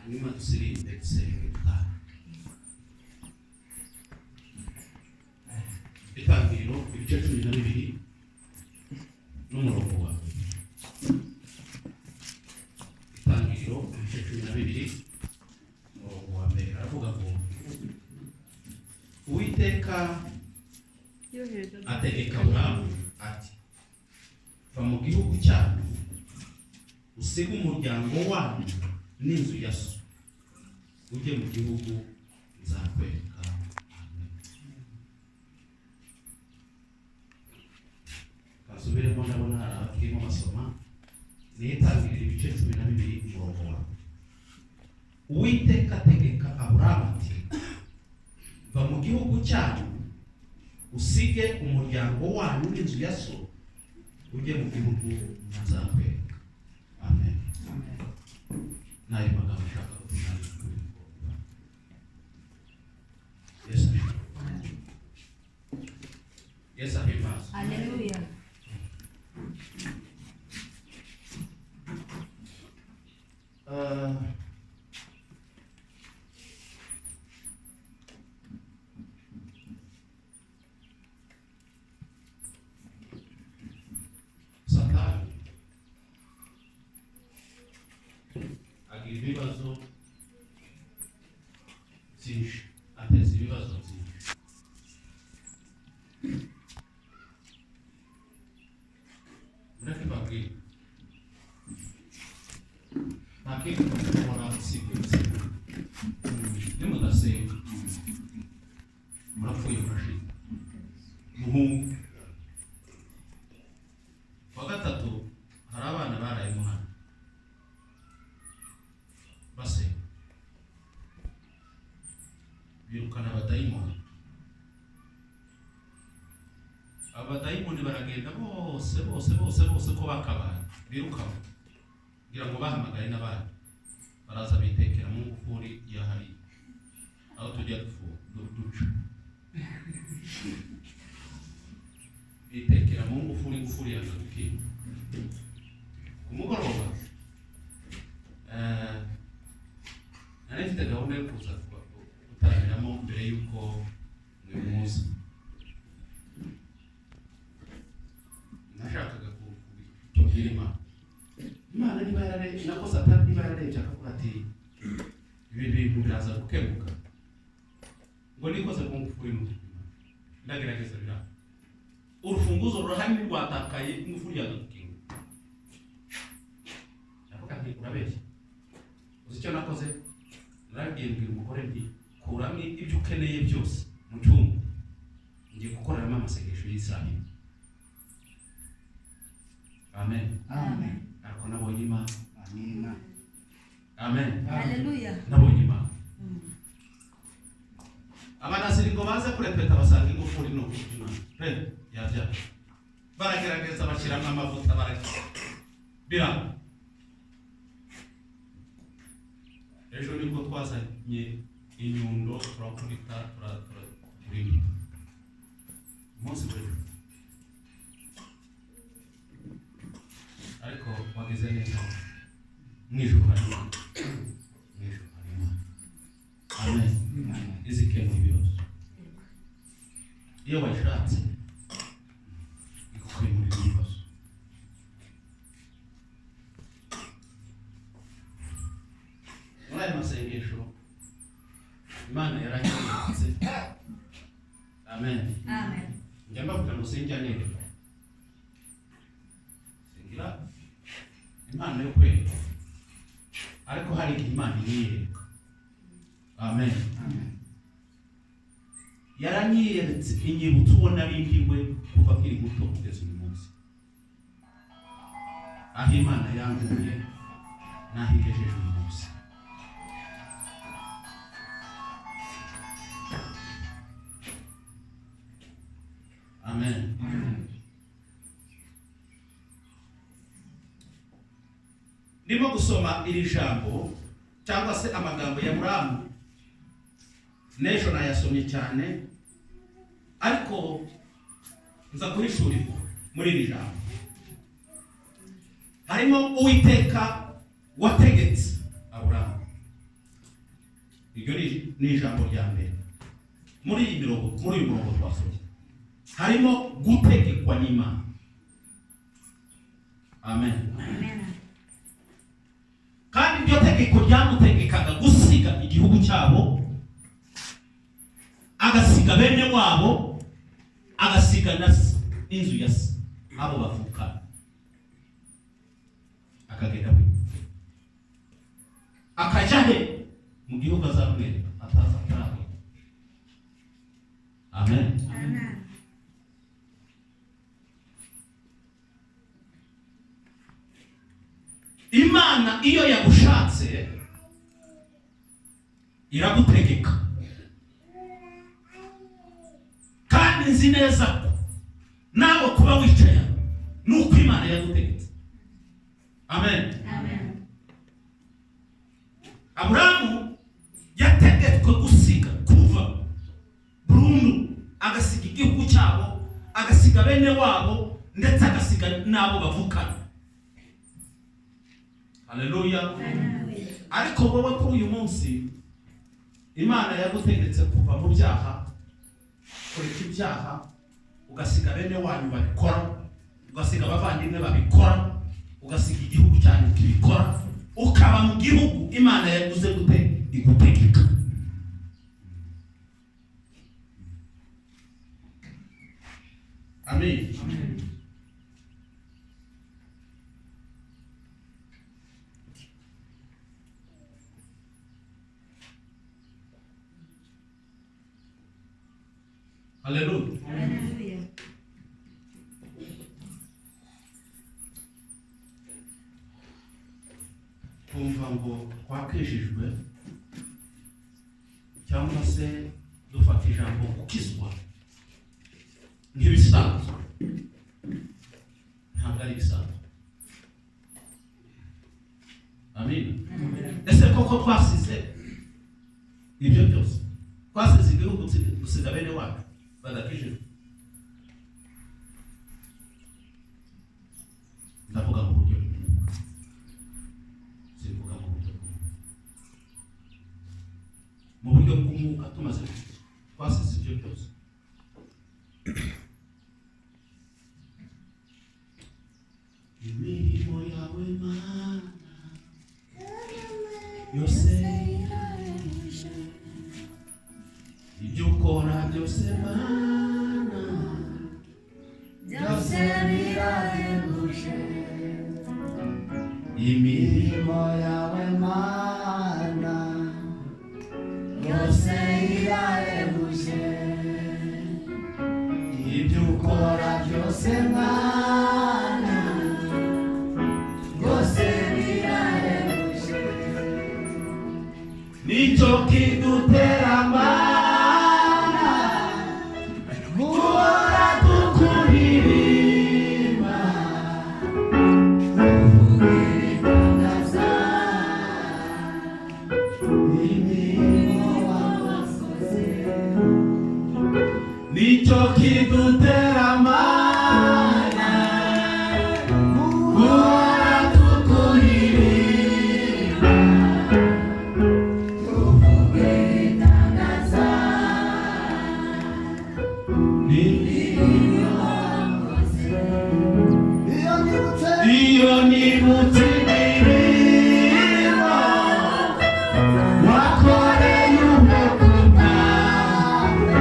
Mwima tusirinde gusenga. Itangiriro ibice 12 n'umurongo wa Itangiriro ibice 12 n'umurongo wa mbere aravuga ngo Uwiteka ategeka Aburahamu ati va mu gihugu cyanyu usige umuryango wanyu n'inzu ya so ujye mu gihugu nzakwereka. Kasubiremo ndabona hari abakirimo basoma n'Itangiriro ibice 12 umurongo wa Uwiteka ategeka Aburahamu ati va mu gihugu cyanyu usige umuryango wanyu n'inzu ya so ujye mu gihugu nzakwereka. Amen. Nayo magambo shaka kutunana. Yes, amen. Hallelujah. Satani agira ibibazo byinshi, ateza ibibazo byinshi. Mureke babwire ntakintu gukora usibye nimudasenga murapfuye murashira. Muhungu wa gatatu hari abana baraye muhana basenga birukana abadayimoni. Abadayimoni baragenda bose ko bakabaye birukaho kugira ngo bahamagare n'abandi baraza bitekera mu ngufuri yahari aho tujya duca bitekera mu ngufuri yagarukiye ku mugoroba. Nari mfite gahunda yo kuza gutaramira mbere y'uko uyu munsi nashakaga kubwira Imana niba yararebye nako Satani niba yararebye akavuga ati ibi bintu biraza gukemuka ngo nikoze ku ngufuri n'umutima ndagerageza biraba urufunguzo rurahari rwatakaye ingufuri yagarukiye. Ndavuga nti urabeshya uzi icyo nakoze naragiye mbwira umugore nti kuramo ibyo ukeneye byose mu cyumba ngiye gukoreramo amasengesho y'isaha. Amen. Amen. Ariko nabonye Imana. Amen. Amen. Hallelujah. Nabonye Imana. Abanasiri ngo baze kurepeta basanga ingufuri no Imana. Yabya. Baragerageza bashyiramo amavuta bira. Ejo nibwo twazanye inyundo turakubita turimo. Umunsi w'ejo. Ariko wageze neza mwijuru harimo. Amen. Izikemu ibibazo iyo washatse ikukwimurira ibibazo. Muri aya masengesho Imana yaranyeretse. Amen. Amen. Njya mbabwira ngo sinjyanirwa singira Imana yo kwera ariko hari Imana yiyereka. Amen. Amen. Yaranyeretse inyibutso ubona bindiwe kuva kiri muto kugeza uyu munsi. Aho Imana yanguye naho igejeje uyu munsi. Amen. Ndimo gusoma iri jambo cyangwa se amagambo ya Aburahamu n'ejo nayasomye cyane ariko nza kuhishurirwa muri iri jambo. Harimo Uwiteka wategetse Aburahamu Iryo ni ijambo rya mbere muri uyu murongo twasomye, harimo gutegekwa n'Imana. Amen. Kandi iryo tegeko ryamutegekaga gusiga igihugu cyabo, agasiga bene wabo, agasiga n'inzu ya se, abo bavukana, akagenda akajya he? Mu gihugu azamwereka ataraho. Amen. Imana iyo yagushatse iragutegeka, kandi nzi neza ko nawe kuba wicaye nuko Imana yagutegetse. Amen. Aburahamu yategetswe gusiga, kuva burundu, agasiga igihugu cyabo, agasiga bene wabo, ndetse agasiga n'abo bavukana. Haleluya. Ariko wowe kuri uyu munsi Imana yagutegetse kuva mu byaha, kureka ibyaha, ugasiga bene wanyu babikora, ugasiga abavandimwe babikora, ugasiga igihugu cyanyu kibikora, ukaba mu gihugu Imana yaguze igutegeka. Amen. Hallelujah. Hallelujah. Kumva ngo twakishijwe cyangwa se dufata ijambo gukizwa nk'ibisanzwe, ntabwo ari ibisanzwe. Amen. Ese koko twasize ibyo byose? Twasize igihugu gusiga bene wacu badakijijwe? Ndavuga mu buryo bw'umwuka, sivuga mu buryo bw'umwuka. Mu buryo bw'umwuka tumaze twasize ibyo byose. Imirimo yawe Mana yose irahebuje, ibyo ukora byose Mana byose birahebuje. Imirimo yawe Mana yose irahebuje, ibyo ukora byose Mana byose birahebuje. Nicyo kidutera Mana guhora tukuririmba, tuvuga ibitangaza imirimo wakoze. Nicyo kidutera Mana guhora tukuririmba, tuvuga ibitangaza imirimo wakoze. Iyo nibutse imirimo wakoreye ubwoko bwawe,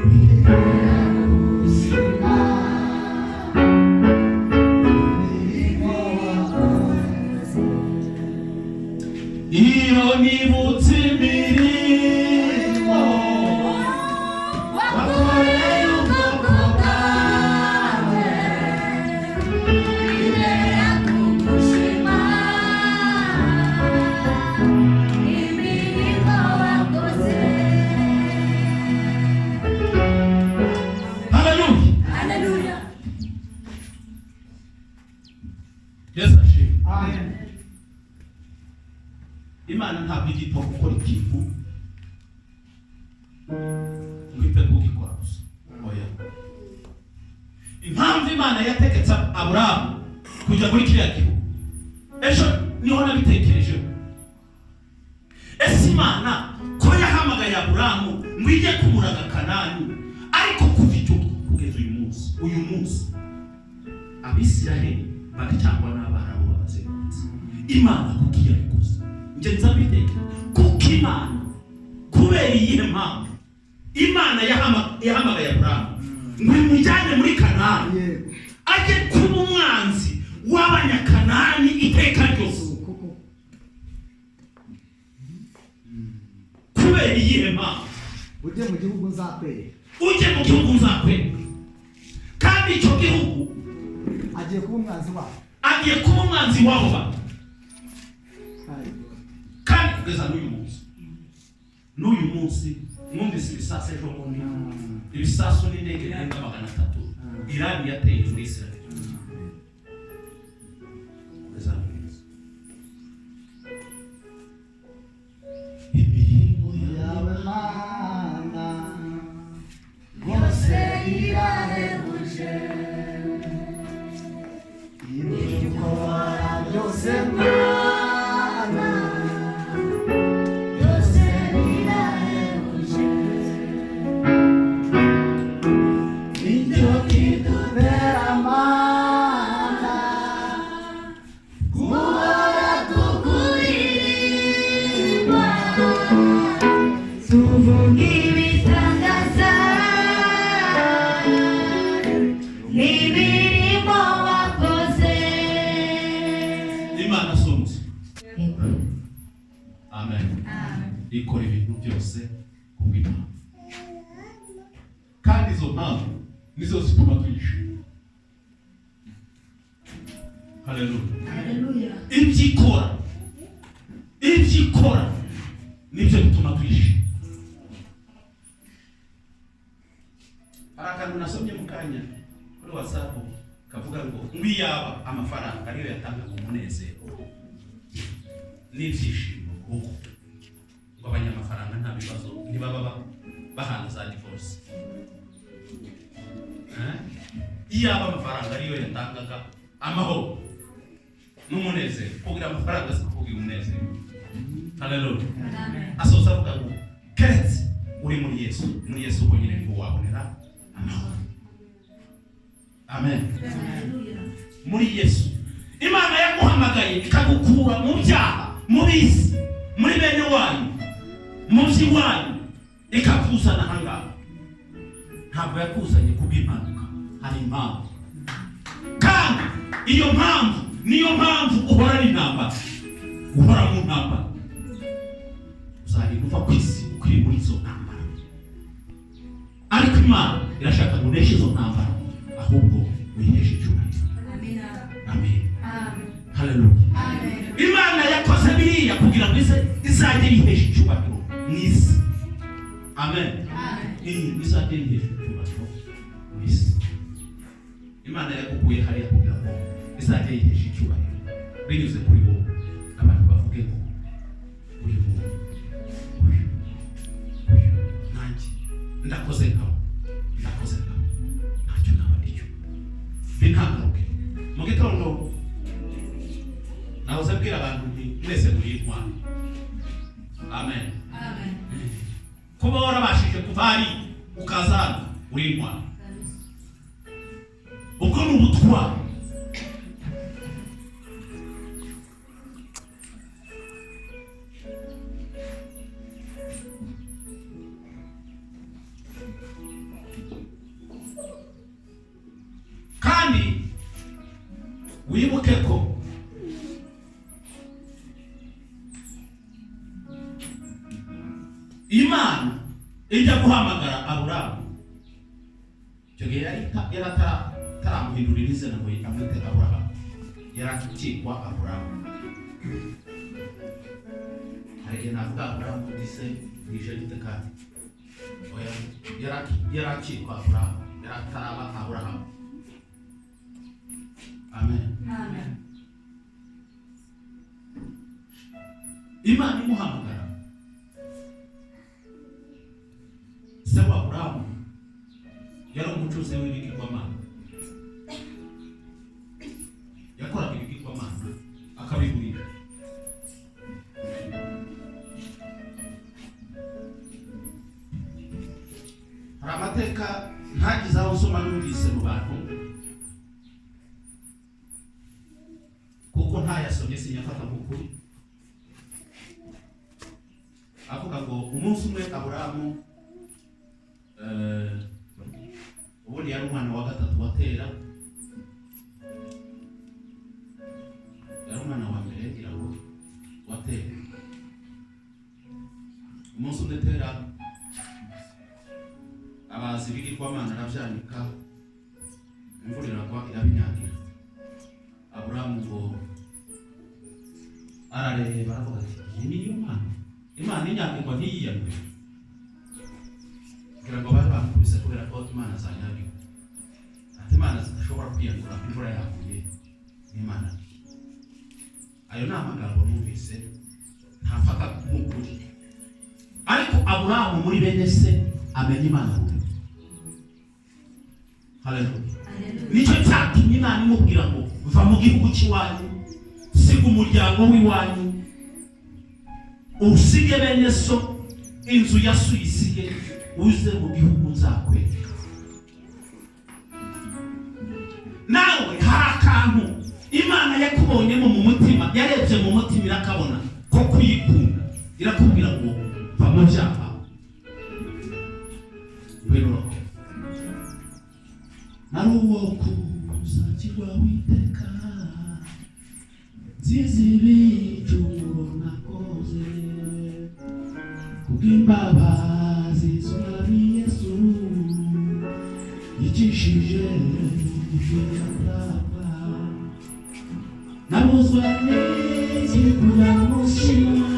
bitera ubuzima imirimo wakoze. Iyo nibutse imirimo wakoreye ubwoko bwawe, Bitera kugushima imirimo wakoze. haleluya. Hallelujah. Yesu ashimwe. Amen. Imana ntabwo igipfa gukora ikintu ngo ipfe kugikora gusa. Oya. Impamvu Imana yategetse Aburahamu kujya muri kiriya gihugu, ejo niho nabitekerejeho. Ese Imana abisiraheli bagacangwa n'abarabu babazengurutse. Imana kuko iyo yabikoze njye nzabiteka kuko Imana kubera iyihe mpamvu Imana yahamagaye Aburahamu ngo imujyane muri Kanani ajye kuba umwanzi w'abanyakanani iteka ryose. Kubera iyihe mpamvu ujye mu gihugu nzakwereka, kandi icyo gihugu agiye kuba umwanzi wabo bantu. Kandi kugeza n'uyu munsi mwumvise ibisasu ejo bundi, ibisasu n'indege birenga 300 Irani yateye muri Israel. Imirimo yawe Mana yose irahebuje, ibyo ukora byose Mana yose irahebuje, nicyo kidutera Mana guhora tukuririmba, tuvuga ibitangaza n'imirimo wakoze. Imana sonze. Amen. Ikora ibintu byose kubw'Imana. Kandi izo mpamvu nizo zituma twishima. Haleluya. Ibyo ikora nibyo bituma twishima. Hari akantu nasomye mu kanya kuri WhatsApp kavuga ngo ngwiyaba amafaranga ariyo yatangaga umunezero n'ibyishimo kuko ngo abanyamafaranga nta bibazo ntibaba bahana za divorce. Iyaba amafaranga ariyo yatangaga amahoro n'umunezero, kugira amafaranga sikugira umunezero. Haleluya. Asoza avuga ngo keretse uri muri Yesu ubwo nyine ngo wabonera amahoro. Amen. Muri Yesu Imana yaguhamagaye ikagukura mu byaha, mu bisi, muri bene wanyu, mu by'iwanyu, ikakuzana ahangaha. Ntabwo yakuzanye kubw'impanuka, hari impamvu. Kandi iyo mpamvu niyo mpamvu uhora n'intambara, uhora mu ntambara. Uzagenda uva ku isi ukiri muri izo ntambara, ariko Imana irashaka ngo uneshe izo ntambara, ahubwo wiheshe icyubahiro. Amen. Haleluya. Imana yakoze biriya kugira ngo izajye yihesha icyubahiro mu isi. Amen. Izajye yihesha icyubahiro mu isi. Imana yakuguye hariya kugira ngo izajye yihesha icyubahiro binyuze kuri wowe. Abantu bavuge ngo uyu nanjye ndakoze nkawe, ntacyo naba icyo bintangaruke. Mu gitondo nahoze mbwira abantu nti mwese muri intwari. Amen. Kuba warabashije kuva hari ukazana uri intwari, ubwo ni ubutwari. Kandi wibuke ko Imana ijya guhamagara Aburahamu, icyo gihe yari ataramuhindurira izina ngo amwite Aburahamu, yari akitwa Aburahamu. Hari igihe navuga Aburahamu dise bwije gite kandi yari akitwa Aburahamu, yari ataraba Aburahamu. Amen. Imana imuhamagara. Se wa Aburahamu yari umucuzi w'ibigirwamana, yakoraga ibigirwamana akabigurisha. Hari amateka ntagize aho usoma numvise mu bantu abifata nk'ukuri avuga ngo umunsi umwe Aburahamu ubundi yari umwana wa gatatu wa Tera, yari umwana wa mbere ngira ngo wa Tera. Umunsi umwe Tera abazi ibigirwamana arabyanika, imvura iragwa irabinyagira. Aburahamu ngo arareba aravuga ati iyi niyo Imana inyagirwa ntiyiyamwe, kugira ngo bari bamukubise kubera ko Imana zanyagirwa. Ati Imana zidashobora kwiyagura imvura yaguye n'Imana. Ayo ni amagambo numvise ntafata nk'ukuri, ariko Aburahamu muri bene se amenya Imana buri. Haleluya. Nicyo cyatumye Imana imubwira ngo va mu gihugu cy'iwanyu, siga umuryango w'iwanyu, usige bene so, inzu ya so uyisige, uze mu gihugu nzakwereka. Nawe hari akantu Imana yakubonyemo mu mutima, yarebye mu mutima irakabona ko kuyikunda, irakubwira ngo va mu byaha ngwino. Nari uwo kuzakirwa witeka, nzizi ibicumuro nakoze, kubw'imbabazi z'Umwami Yesu yicishije iby'atapfa. Nabuzwa n'iki kuyamushima,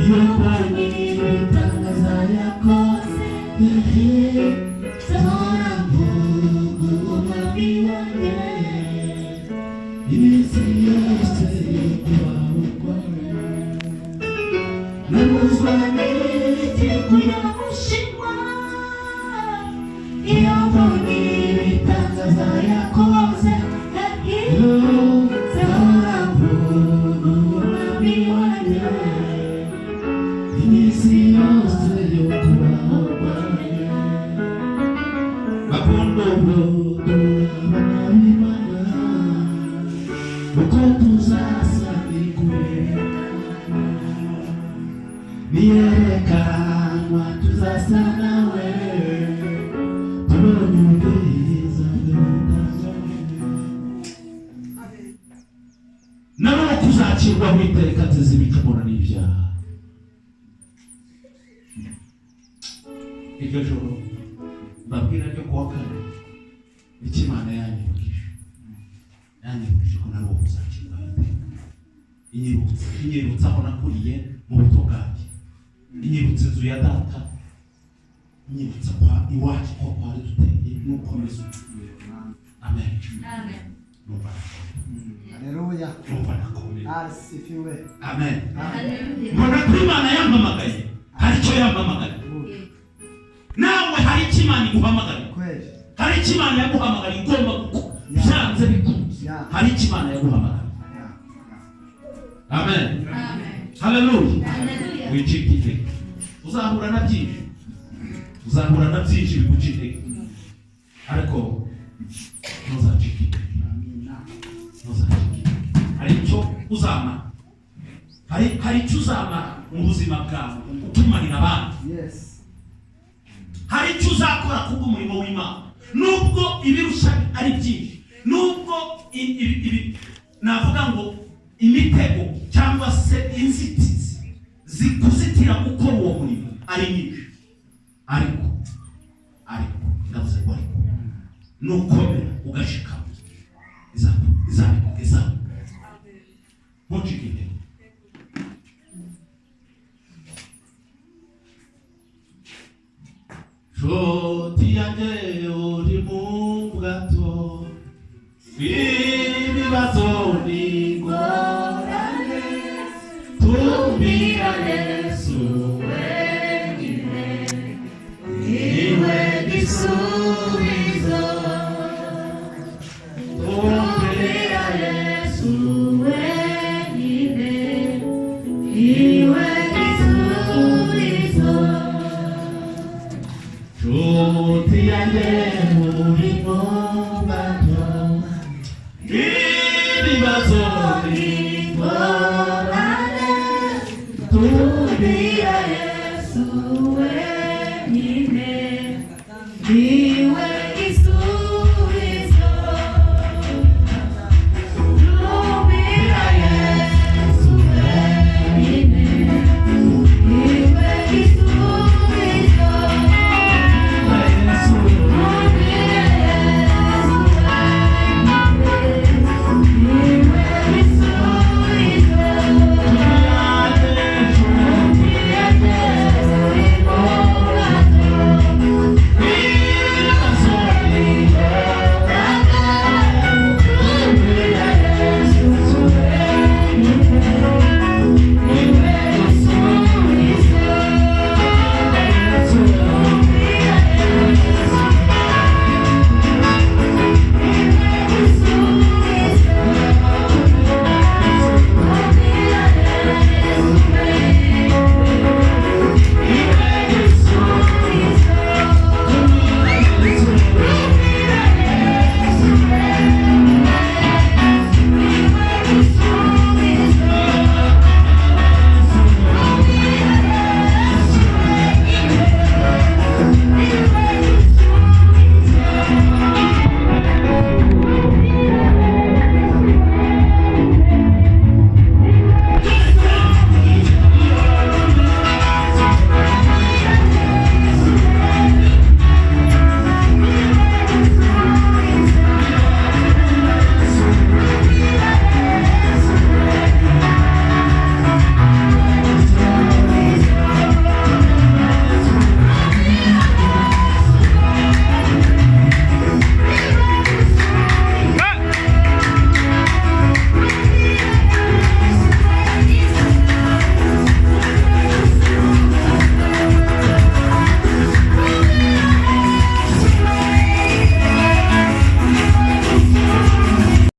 iyo mbonye ibitangaza yakoze, iminsi yose yo kubaho kwawe. Nabuzwa n'iki kuyamushima, iyo mbonye ibitangaza yakoze, iminsi yose yo kubaho kwawe. Bakundwa abana b'Imana, uko tuzasa nikuyerekanwa, niyerekanwa tuzasa nawe, tubonye ubwiza nabo kuzakirwaho iteka teze ibicumuro n'ibyaha. Iryo joro mbabwira ryo kuwa kane, icyo Imana yanyibukije ko nari uwo kuzakirwaho iteka. Inyibutsa aho nakuriye mu buto bwanjye, inyibutsa inzu ya data, inyibutsa kwa iwacu ko twari duteye n'ukomeza. Amen. Numva Haleluya. Asifiwe. Amen. Mbona ko Imana yampamagaye, hari icyo yampamagaye. Nawe hari icyo Imana iguhamagaye, hari icyo Imana yaguhamagaye igomba gukora, byanze bikunze hari icyo Imana yaguhamagaye. Amen. Haleluya. Wicika intege, uzahura na byinshi biguca intege, ariko ntuzacika intege. Hari icyo uzamara, hari icyo uzamara mu buzima bwawe utumarira abandi. Hari icyo uzakora kubw'umurimo w'Imana, nubwo ibirusha ari byinshi, nubwo navuga ngo imitego cyangwa se inzitizi zikuzitira gukora uwo murimo ari nyinshi, ariko ndavuze ko ariko nukomera ugashikama izabikugeza. Ntucike intege. Nshuti yanjye uri mu bwato bw'ibibazo n'ingorane, tumvira Yesu wenyine, niwe gisubizo. Tumvira Yesu wenyine, niwe gisubizo. Nshuti yanjye uri mu bwato bw'ibibazo n'ingorane, Tumbira Yesu wenyine, niwe